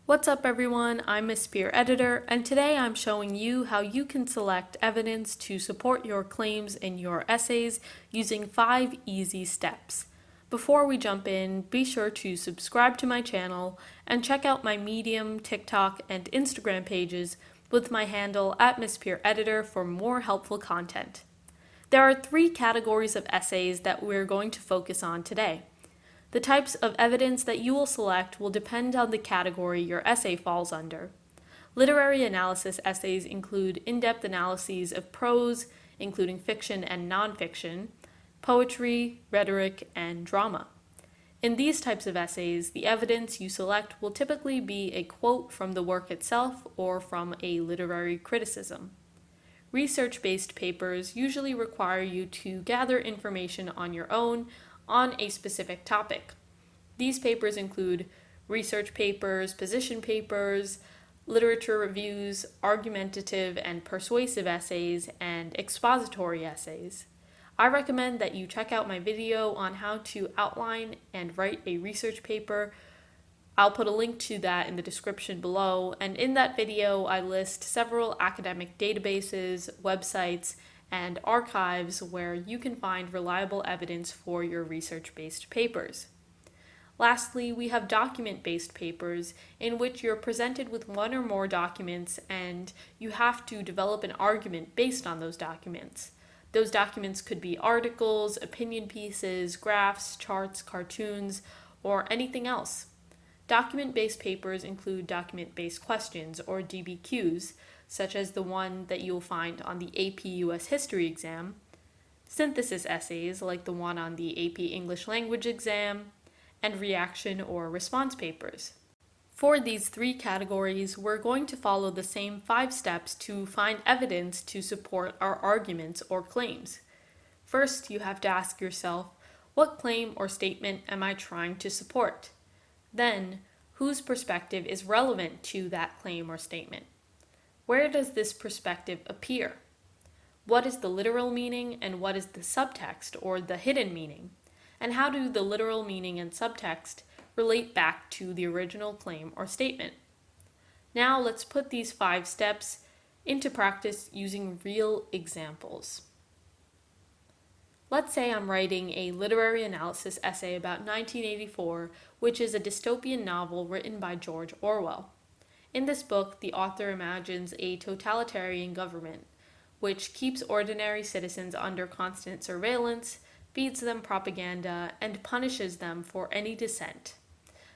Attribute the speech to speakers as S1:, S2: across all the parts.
S1: What's up everyone, I'm Miss Peer Editor, and today I'm showing you how you can select evidence to support your claims in your essays using 5 easy steps. Before we jump in, be sure to subscribe to my channel and check out my Medium, TikTok, and Instagram pages with my handle at Miss Peer Editor for more helpful content. There are 3 categories of essays that we're going to focus on today. The types of evidence that you will select will depend on the category your essay falls under. Literary analysis essays include in-depth analyses of prose, including fiction and nonfiction, poetry, rhetoric, and drama. In these types of essays, the evidence you select will typically be a quote from the work itself or from a literary criticism. Research-based papers usually require you to gather information on your own on a specific topic. These papers include research papers, position papers, literature reviews, argumentative and persuasive essays, and expository essays. I recommend that you check out my video on how to outline and write a research paper. I'll put a link to that in the description below, and in that video I list several academic databases, websites, and archives where you can find reliable evidence for your research-based papers. Lastly, we have document-based papers in which you're presented with one or more documents and you have to develop an argument based on those documents. Those documents could be articles, opinion pieces, graphs, charts, cartoons, or anything else. Document-based papers include document-based questions, or DBQs, such as the one that you'll find on the AP US History exam, synthesis essays like the one on the AP English Language exam, and reaction or response papers. For these 3 categories, we're going to follow the same 5 steps to find evidence to support our arguments or claims. First, you have to ask yourself, what claim or statement am I trying to support? Then, whose perspective is relevant to that claim or statement? Where does this perspective appear? What is the literal meaning and what is the subtext or the hidden meaning? And how do the literal meaning and subtext relate back to the original claim or statement? Now let's put these 5 steps into practice using real examples. Let's say I'm writing a literary analysis essay about 1984, which is a dystopian novel written by George Orwell. In this book, the author imagines a totalitarian government, which keeps ordinary citizens under constant surveillance, feeds them propaganda, and punishes them for any dissent.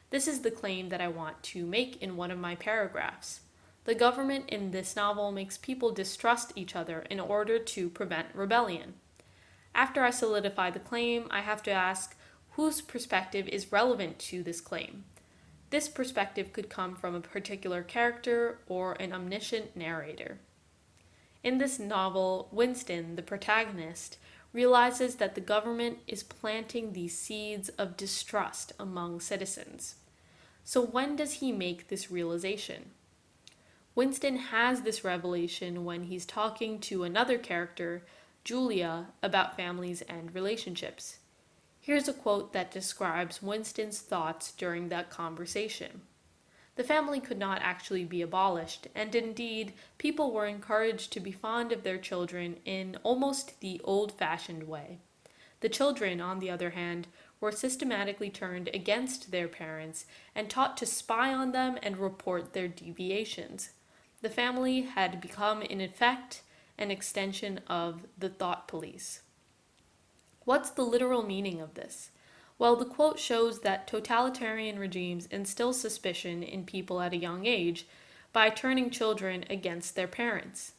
S1: This is the claim that I want to make in one of my paragraphs. The government in this novel makes people distrust each other in order to prevent rebellion. After I solidify the claim, I have to ask whose perspective is relevant to this claim. This perspective could come from a particular character or an omniscient narrator. In this novel, Winston, the protagonist, realizes that the government is planting these seeds of distrust among citizens. So when does he make this realization? Winston has this revelation when he's talking to another character, Julia, about families and relationships. Here's a quote that describes Winston's thoughts during that conversation. The family could not actually be abolished, and indeed, people were encouraged to be fond of their children in almost the old-fashioned way. The children, on the other hand, were systematically turned against their parents and taught to spy on them and report their deviations. The family had become, in effect, an extension of the thought police. What's the literal meaning of this? Well, the quote shows that totalitarian regimes instill suspicion in people at a young age by turning children against their parents.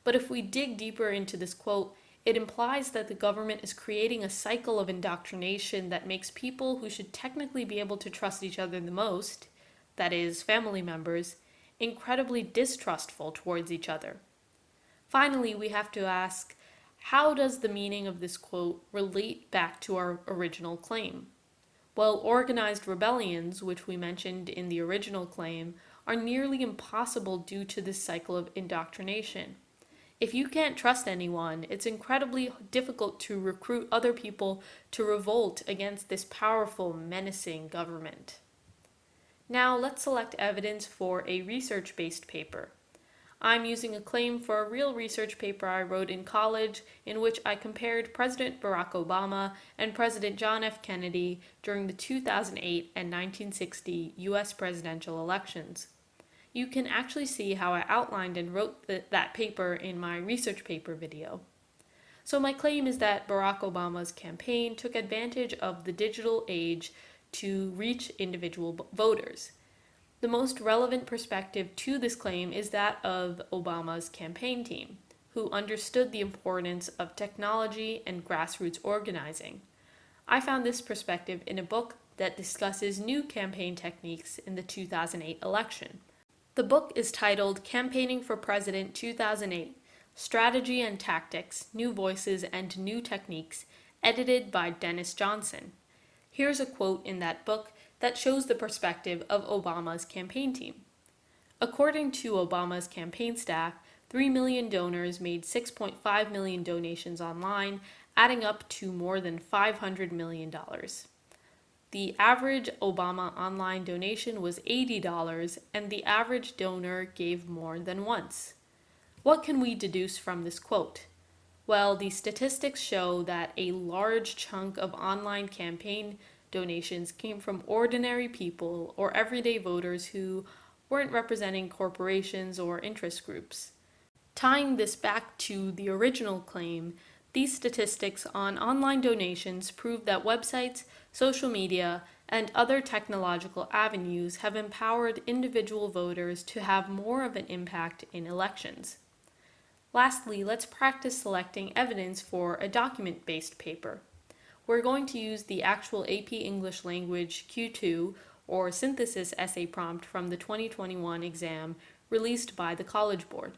S1: But if we dig deeper into this quote, it implies that the government is creating a cycle of indoctrination that makes people who should technically be able to trust each other the most, that is, family members, incredibly distrustful towards each other. Finally, we have to ask, how does the meaning of this quote relate back to our original claim? Well, organized rebellions, which we mentioned in the original claim, are nearly impossible due to this cycle of indoctrination. If you can't trust anyone, it's incredibly difficult to recruit other people to revolt against this powerful, menacing government. Now let's select evidence for a research-based paper. I'm using a claim for a real research paper I wrote in college in which I compared President Barack Obama and President John F. Kennedy during the 2008 and 1960 US presidential elections. You can actually see how I outlined and wrote that paper in my research paper video. So my claim is that Barack Obama's campaign took advantage of the digital age to reach individual voters. The most relevant perspective to this claim is that of Obama's campaign team, who understood the importance of technology and grassroots organizing. I found this perspective in a book that discusses new campaign techniques in the 2008 election. The book is titled Campaigning for President 2008: Strategy and Tactics, New Voices and New Techniques, edited by Dennis Johnson. Here's a quote in that book that shows the perspective of Obama's campaign team. According to Obama's campaign staff, 3 million donors made 6.5 million donations online, adding up to more than $500 million. The average Obama online donation was $80, and the average donor gave more than once. What can we deduce from this quote? Well, the statistics show that a large chunk of online campaign donations came from ordinary people or everyday voters who weren't representing corporations or interest groups. Tying this back to the original claim, these statistics on online donations prove that websites, social media, and other technological avenues have empowered individual voters to have more of an impact in elections. Lastly, let's practice selecting evidence for a document-based paper. We're going to use the actual AP English Language Q2 or synthesis essay prompt from the 2021 exam released by the College Board.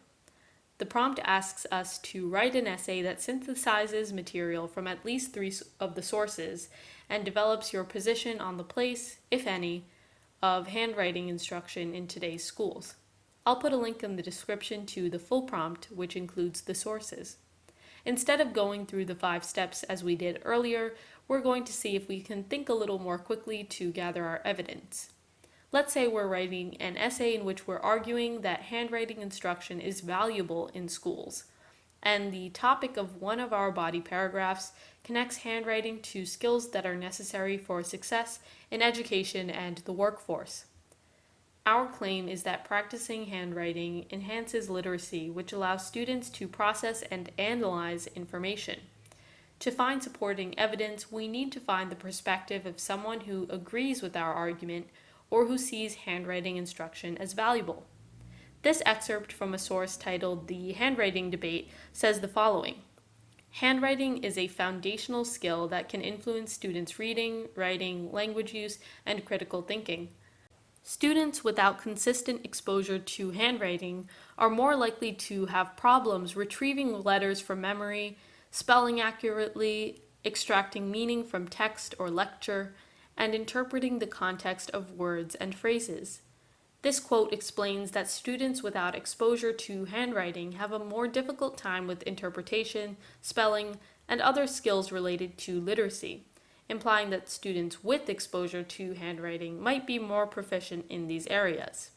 S1: The prompt asks us to write an essay that synthesizes material from at least 3 of the sources and develops your position on the place, if any, of handwriting instruction in today's schools. I'll put a link in the description to the full prompt, which includes the sources. Instead of going through the 5 steps as we did earlier, we're going to see if we can think a little more quickly to gather our evidence. Let's say we're writing an essay in which we're arguing that handwriting instruction is valuable in schools, and the topic of one of our body paragraphs connects handwriting to skills that are necessary for success in education and the workforce. Our claim is that practicing handwriting enhances literacy, which allows students to process and analyze information. To find supporting evidence, we need to find the perspective of someone who agrees with our argument or who sees handwriting instruction as valuable. This excerpt from a source titled The Handwriting Debate says the following: handwriting is a foundational skill that can influence students' reading, writing, language use, and critical thinking. Students without consistent exposure to handwriting are more likely to have problems retrieving letters from memory, spelling accurately, extracting meaning from text or lecture, and interpreting the context of words and phrases. This quote explains that students without exposure to handwriting have a more difficult time with interpretation, spelling, and other skills related to literacy, implying that students with exposure to handwriting might be more proficient in these areas.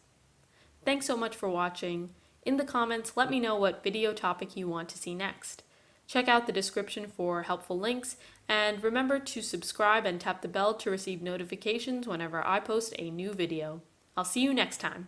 S1: Thanks so much for watching. In the comments, let me know what video topic you want to see next. Check out the description for helpful links, and remember to subscribe and tap the bell to receive notifications whenever I post a new video. I'll see you next time.